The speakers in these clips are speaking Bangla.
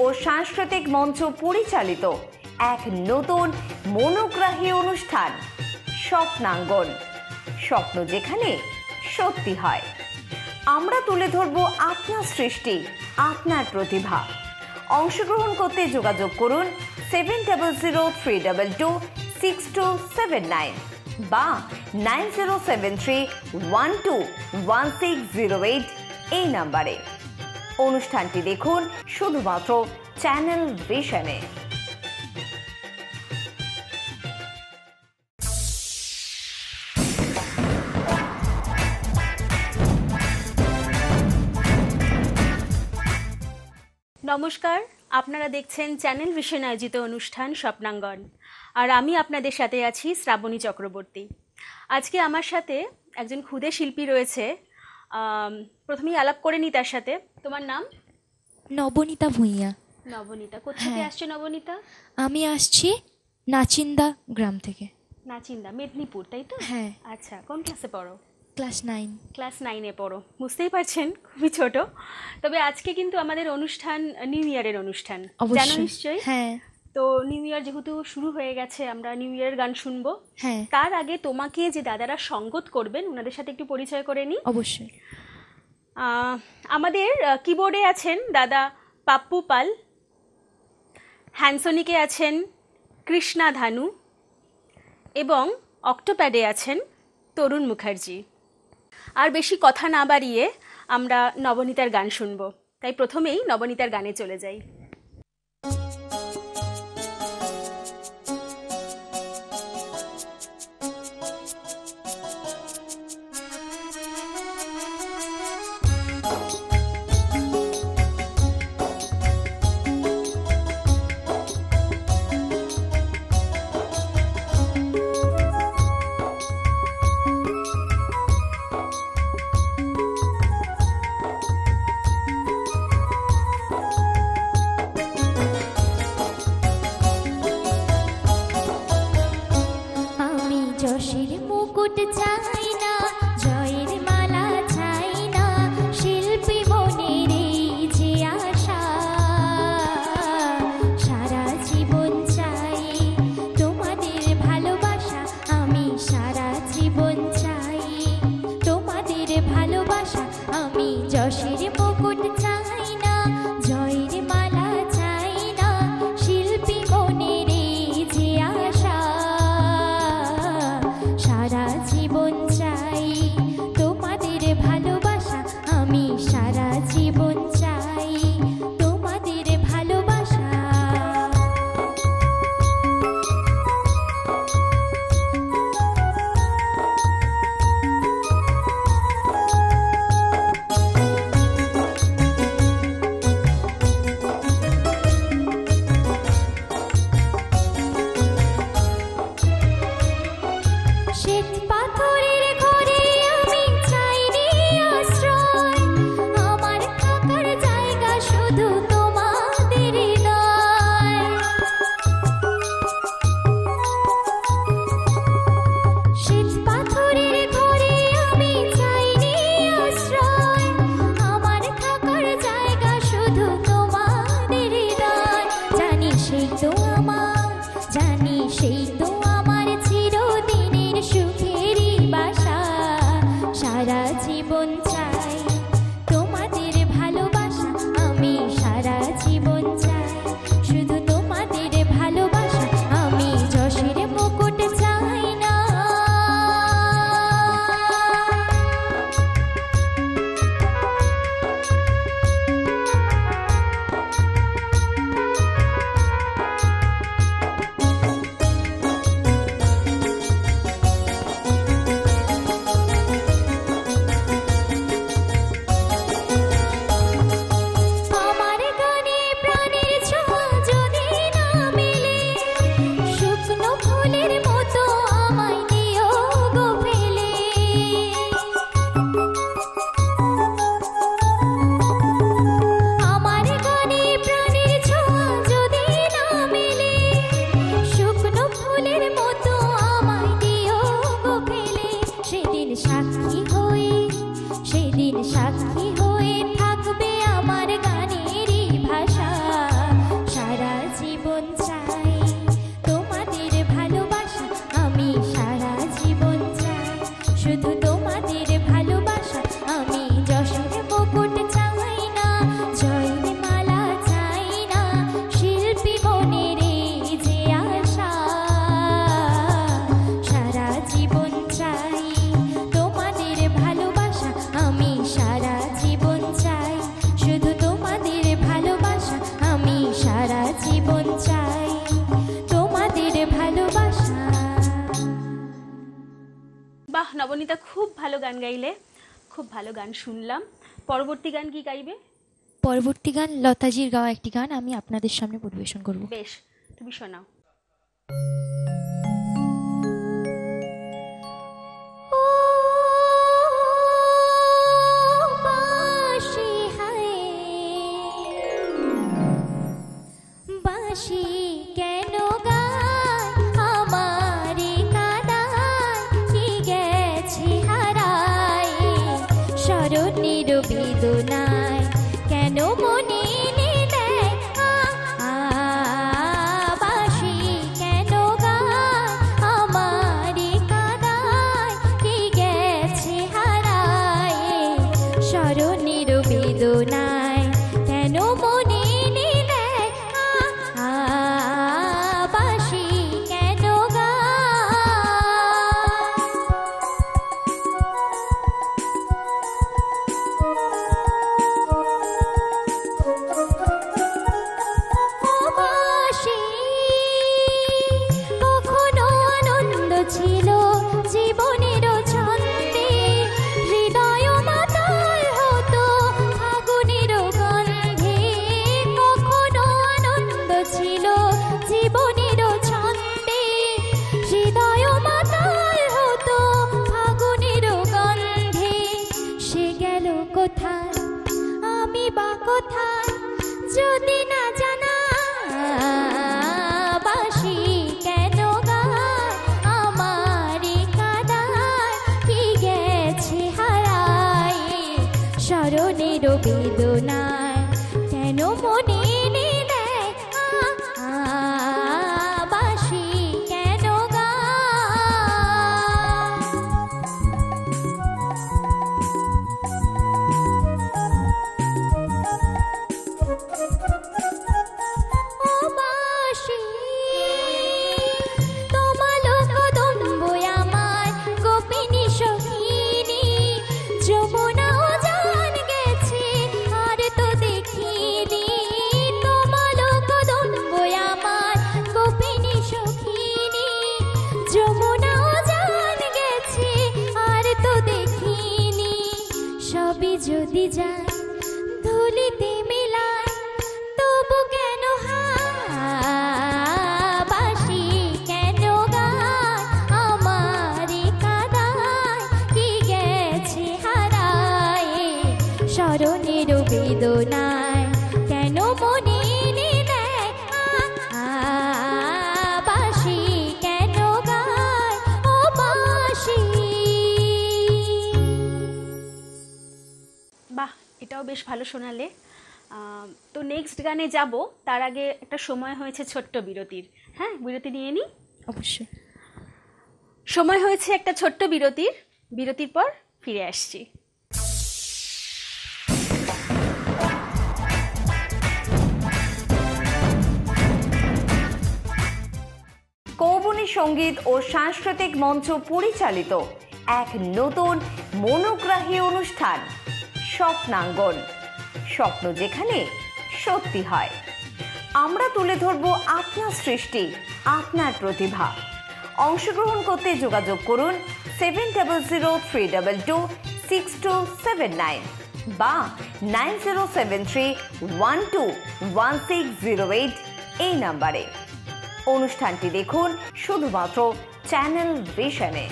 ও সাংস্কৃতিক মঞ্চ পরিচালিত এক নতুন মনোগ্রাহী অনুষ্ঠান স্বপ্নাঙ্গন। স্বপ্ন যেখানে সত্যি হয়। আমরা তুলে ধরব আপনার সৃষ্টি, আপনার প্রতিভা। অংশগ্রহণ করতে যোগাযোগ করুন 7003226279 বা 9073121608 এই নাম্বারে। অনুষ্ঠানটি দেখুন শুধুমাত্র চ্যানেল ভিশনে। নমস্কার, আপনারা দেখছেন চ্যানেল ভিশন আয়োজিত অনুষ্ঠান স্বপ্নাঙ্গন, আর আমি আপনাদের সাথে আছি শ্রাবণী চক্রবর্তী। আজকে আমার সাথে একজন ক্ষুদে শিল্পী রয়েছে। প্রথমেই আলাপ করে নিই তার সাথে। তোমার নাম? নবনীতা ভূঁইয়া। নবনীতা, কোথা থেকে আসছো নবনীতা? আমি আসছি নাচিন্দা গ্রাম থেকে। নাচিন্দা, মেদিনীপুর, তাই তো? হ্যাঁ। আচ্ছা, কোন ক্লাসে পড়ো? ক্লাস 9। ক্লাস 9-এ পড়ো, বুঝতেই পারছেন খুবই ছোট। তবে আজকে কিন্তু আমাদের অনুষ্ঠান নিউ ইয়ারের অনুষ্ঠান, জানো নিশ্চয়ই? হ্যাঁ। তো নিউ ইয়ার যেহেতু শুরু হয়ে গেছে, আমরা নিউ ইয়ারের গান শুনবো। হ্যাঁ। তার আগে তোমাকে যে দাদারা সঙ্গত করবেন ওনাদের সাথে একটু পরিচয় করে নিই। অবশ্যই। আমাদের কিবোর্ডে আছেন দাদা পাপ্পু পাল, হ্যান্সনিকে আছেন কৃষ্ণা ধানু এবং অক্টোপ্যাডে আছেন তরুণ মুখার্জি। আর বেশি কথা না বাড়িয়ে আমরা নবনীতার গান শুনবো, তাই প্রথমেই নবনীতার গানে চলে যাই। যশের মুকুট চাই না, জয়ের মালা চাই না, শিল্পী মনের এই যে আশা, সারা জীবন চাই তোমাদের ভালোবাসা, আমি সারা জীবন চাই তোমাদের ভালোবাসা। আমি যশের মুকুট চাই না, জয়ের মালা চাই না, শিল্পী মনের এই যে আশা, সারা জীবন শ্রাবণীতা খুব ভালো গান গাইলে, খুব ভালো গান শুনলাম। পরবর্তী গান কি গাইবে? পরবর্তী গান লতাজির গাওয়া একটি গান আমি আপনাদের সামনে পরিবেশন করব। বেশ, তুমি শোনাও। ও বাঁশি হায়, বাঁশি কেন গায় আমারে কাঁদায়, কি গেছে হারায় স্মরণের বেদনায়, কেন মনে এনে দেয় বাঁশি কেন গায় আমারে কাঁদায়, কি গেছে হারায় স্মরণের বেদনায়, কেন মনে এনে দেয় বাঁশি কেন বাঁশি কখনো আনন্দ ছিল জীবনের ছন্দে, হৃদয় মাতাল হতো ফাগুনের গন্ধে, কখনো আনন্দ ছিল জীবনের ছন্দে, হৃদয় মাতাল হতো ফাগুনের গন্ধে, সে গেল কোথায় আমি বা কোথায় যদি না জানা, বাঁশি কেন গায় আমারে কাঁদায়, কি গেছে হারায় স্মরণের বেদনায়, কেন মনে এনে দেয় বাঁশি কেন গায়। ও বাঁশি তোমালো কদম্ব আমার গোপিনী সখিনী, যমুনাও জান গেছে আর তো দেখিনি, তোমালো কদম্ব আমার গোপিনী সখিনী, যমুনাও জান গেছে আর তো দেখিনি, সবই যদি যায় ধুলিতে মেলায়, তবু কেন বাঁশি কেন গায় আমারে কাঁদায়, কি গেছে হারায় স্মরণের বেদনায়, কেন মনে এনে দেয় বাঁশি কেন গায় ও বাঁশি। বাহ, এটাও বেশ ভালো শোনালে। তো নেক্সট গানে যাব, তার আগে একটা সময় হয়েছে ছোট্ট বিরতির। হ্যাঁ, বিরতি নিয়ে নিই। অবশ্যই। সময় হয়েছে একটা ছোট্ট বিরতির, বিরতির পর ফিরে আসছি। কৌবনী সঙ্গীত ও সাংস্কৃতিক মঞ্চ পরিচালিত এক নতুন মনোগ্রাহী অনুষ্ঠান স্বপ্নাঙ্গন, স্বপ্ন যেখানে সত্যি হয়। আমরা তুলে ধরব আপনার সৃষ্টি, আপনার প্রতিভা। অংশগ্রহণ করতে যোগাযোগ করুন 7003226279 বা 9073121608 এই নাম্বারে। অনুষ্ঠানটি দেখুন শুধুমাত্র চ্যানেল ভিশনে।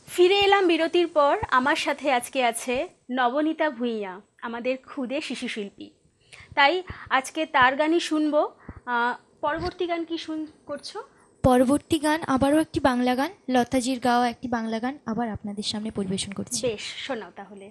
ফিরে এলাম বিরতির পর। আমার সাথে আজকে আছে নবনীতা ভূঁইয়া, আমাদের ক্ষুদে শিশু শিল্পী। তাই আজকে তার গানই শুনবো। পরবর্তী গান কি করছো? পরবর্তী গান আবারও একটি বাংলা গান, লতাজির গাওয়া একটি বাংলা গান আবার আপনাদের সামনে পরিবেশন করছি। বেশ, শোনাও তাহলে।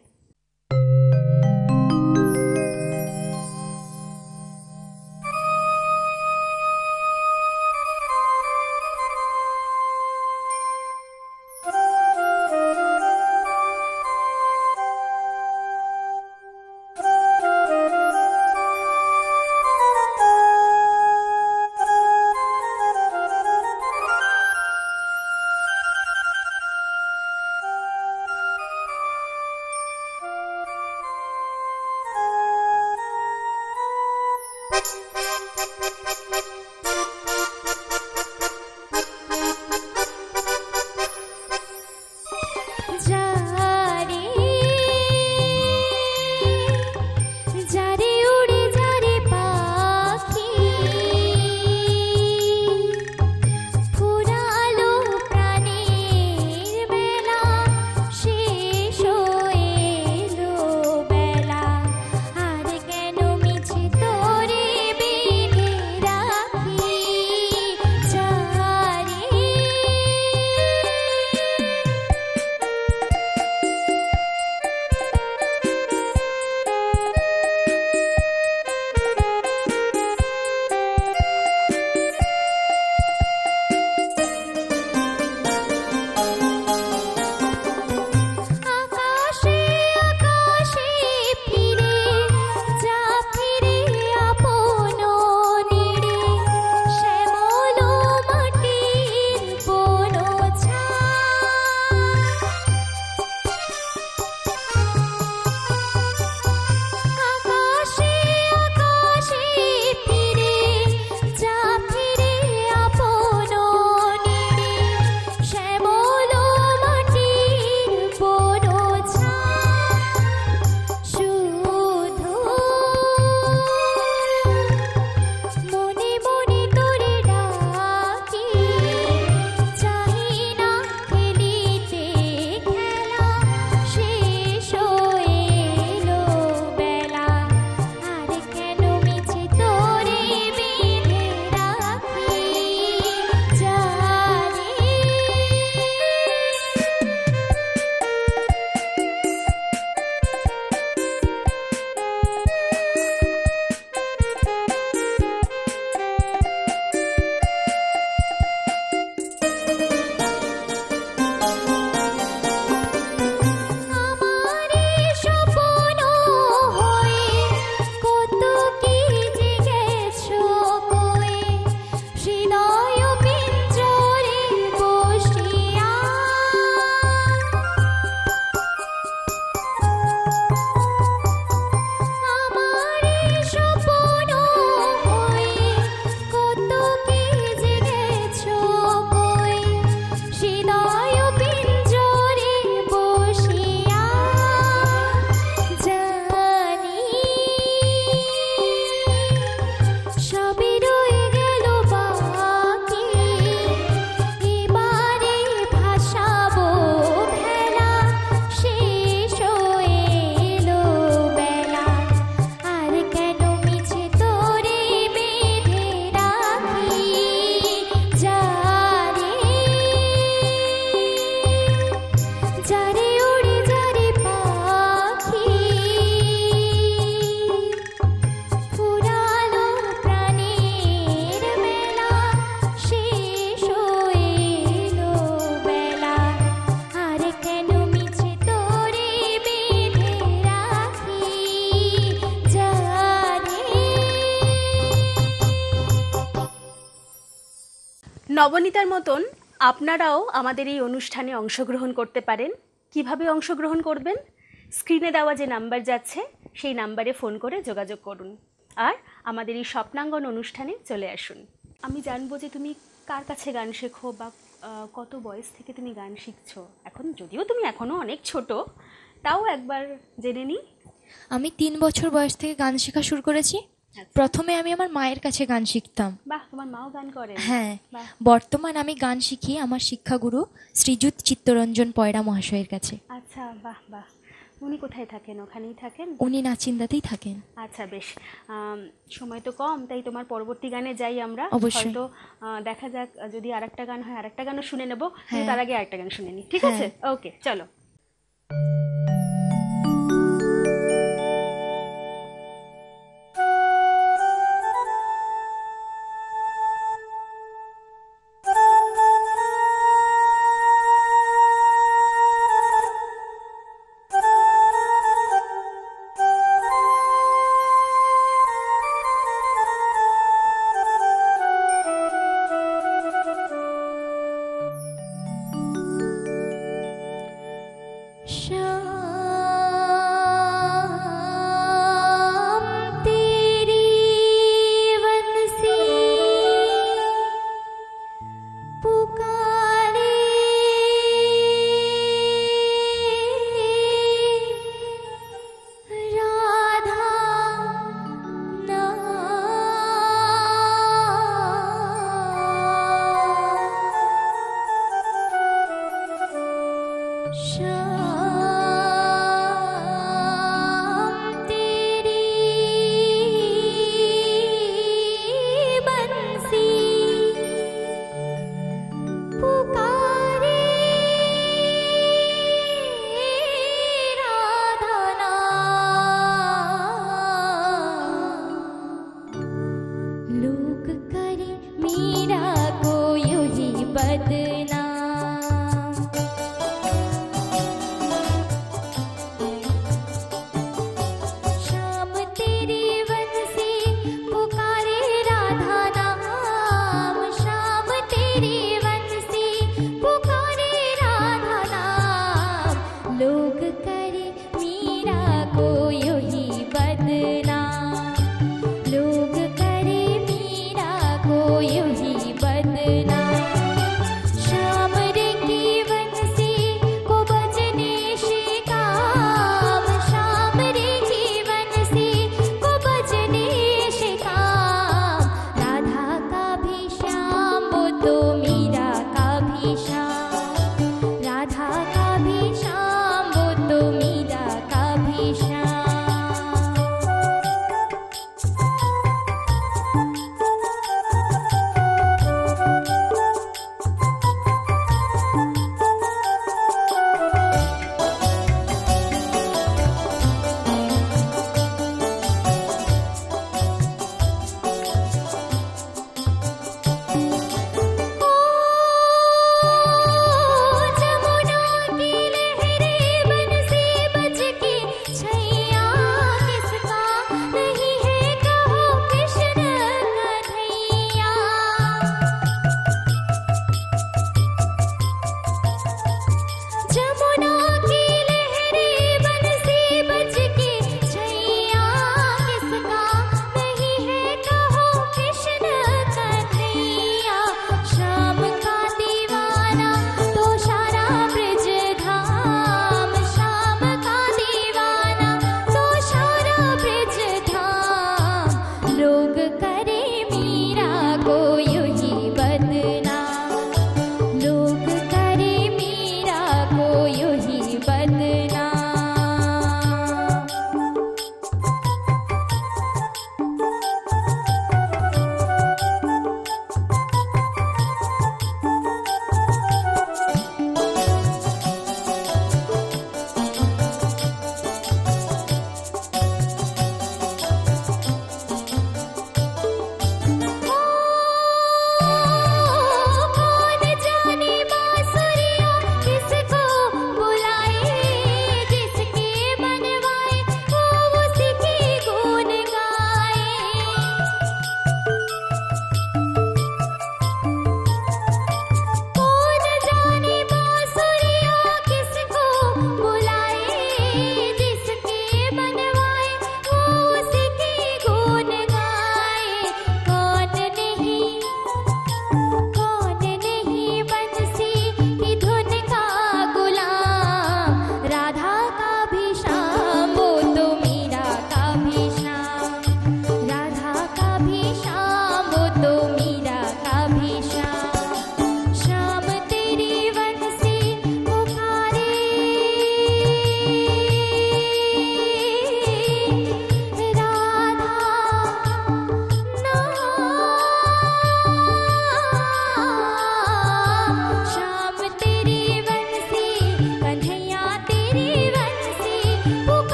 নবনীতার মতন আপনারাও আমাদের এই অনুষ্ঠানে অংশগ্রহণ করতে পারেন। কিভাবে অংশগ্রহণ করবেন? স্ক্রিনে দেওয়া যে নাম্বার যাচ্ছে সেই নাম্বারে ফোন করে যোগাযোগ করুন আর আমাদের এই স্বপ্নাঙ্গন অনুষ্ঠানে চলে আসুন। আমি জানবো যে তুমি কার কাছে গান শেখো বা কত বয়স থেকে তুমি গান শিখছো। এখন যদিও তুমি এখনও অনেক ছোট, তাও একবার জেনে নিই। আমি 3 বছর বয়স থেকে গান শেখা শুরু করেছি। প্রথমে আমি আমার মায়ের কাছে গান শিখতাম। বাহ, তোমার মাও গান করে? হ্যাঁ, বাহ। বর্তমান আমি গান শিখি আমার শিক্ষাগুরু শ্রীযুত চিত্তরঞ্জন পয়রা মহাশয়ের কাছে। আচ্ছা, বাহ বাহ। উনি কোথায় থাকেন? ওখানেই থাকেন? উনি নাচিন্দাতেই থাকেন। আচ্ছা, বেশ। সময় তো কম, তাই তোমার পরবর্তী গানে যাই আমরা। অবশ্যই। হয়তো দেখা যাক, যদি আরেকটা গান হয় আরেকটা গানও শুনে নেব। হ্যাঁ। তার আগে আরেকটা গান শুনে নিই, ঠিক হ্যাঁ। আছে? ওকে, চলো। शाम तेरी बंसी पुकारे, राधा ना शाम तेरी बंसी पुकारे, राधा ना लोग करे मीरा को यूं ही बदनाम।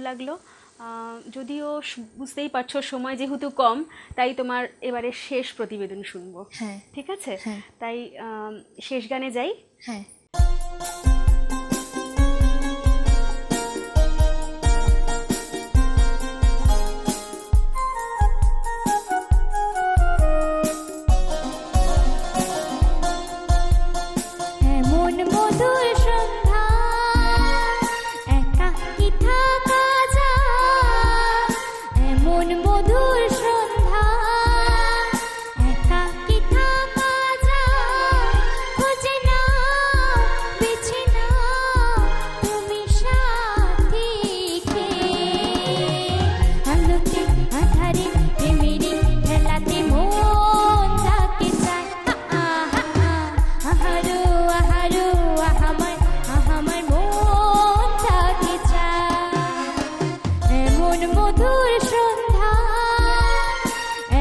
লাগলো। যদিও বুঝতেই পারছো সময় যেহেতু কম, তাই তোমার এবারে শেষ প্রতিবেদন শুনবো। হ্যাঁ। ঠিক আছে? হ্যাঁ। তাই শেষ গানে যাই। হ্যাঁ। এমন মধুর সন্ধ্যা একাকী থাকা যায়, এমন মধুর সন্ধ্যা একাকী থাকা যায়, খুঁজে নাও বেছে নাও তুমি সাথীকে, আলোতে আধারে প্রেমেরই খেলাতে মন যাকে চায়, আহারো আহারো আহামার মন যাকে চায়, এমন মধুর সন্ধ্যা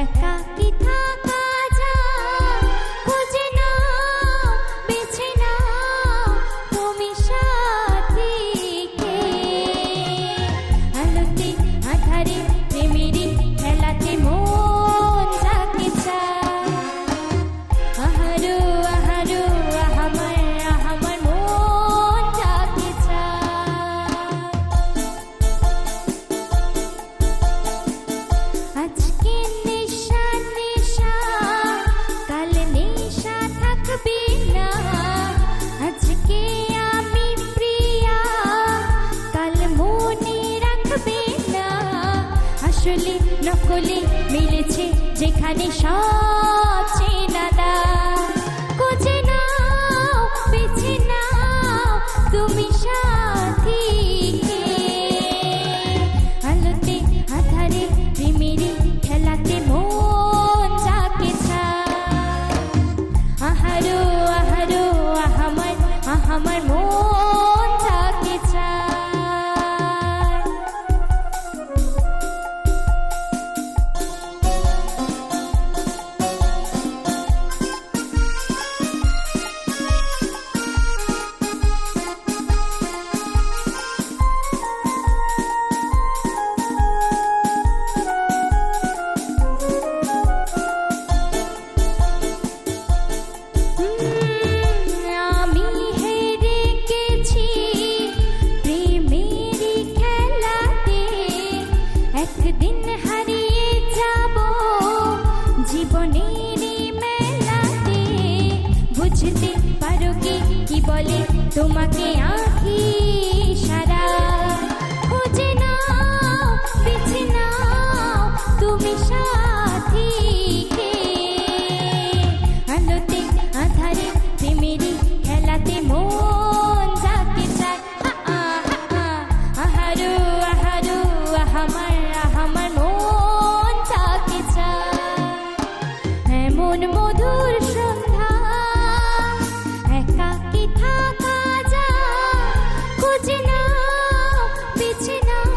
একাকী থাকা যায়, খুঁজে নাও বেছে নাও তুমি সাথীকে, আলোতে আধারে প্রেমেরই খেলাতে মন যাকে চায়, আহারো আহারো আহামার মন যাকে চায়, আজকে নেশা নেশা কাল নেশা থাকবে না, আজকে আমি প্রিয়া কাল মনে রাখবে না, আসলে নকলে মিলেছে যেখানে সব চেনা দাগ, খুঁজে নাও বেছে নাও তুমি সাথীকে, আলোতে আধারে প্রেমেরই খেলাতে মন যাকে চায়, আহারো আহারো আহামার মন যাকে চায়। আমি হেরে গেছি প্রেমেরই খেলাতে, একদিন হারিয়ে যাব জীবনেরই মেলাতে, বুঝতে পারো কি বলে তোমাকে আঁখি সারা, খুঁজে নাও বেছে নাও তুমি সাথীকে, আলোতে আধারে প্রেমেরই খেলাতে মন যাকে চায়, আহারো আহারো আহামার মন যাকে চায়, এমন মধুর সন্ধ্যা একাকী থাকা যায়, খুঁজে নাও বেছে নাও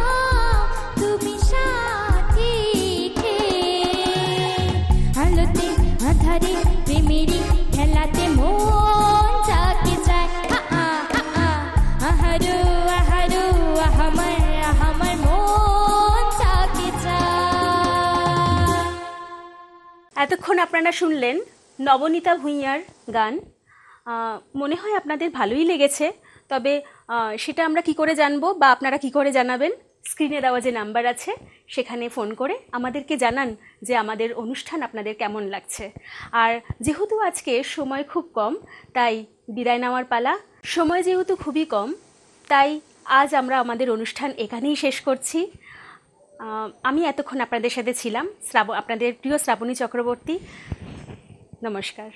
তুমি সাথীকে, আলোতে আধারে প্রেমেরই খেলাতে মন যাকে চায়, আহারো আহারো আহামার মন যাকে চায়। এতক্ষণ আপনারা শুনলেন নবনীতা ভূঁইয়ার গান। মনে হয় আপনাদের ভালোই লেগেছে, তবে সেটা আমরা কি করে জানবো বা আপনারা কি করে জানাবেন? স্ক্রিনে দেওয়া যে নাম্বার আছে সেখানে ফোন করে আমাদেরকে জানান যে আমাদের অনুষ্ঠান আপনাদের কেমন লাগছে। আর যেহেতু আজকে সময় খুব কম, তাই বিদায় নেওয়ার পালা। সময় যেহেতু খুবই কম, তাই আজ আমরা আমাদের অনুষ্ঠান এখানেই শেষ করছি। আমি এতক্ষণ আপনাদের সাথে ছিলাম আপনাদের প্রিয় শ্রাবণী চক্রবর্তী। নমস্কার।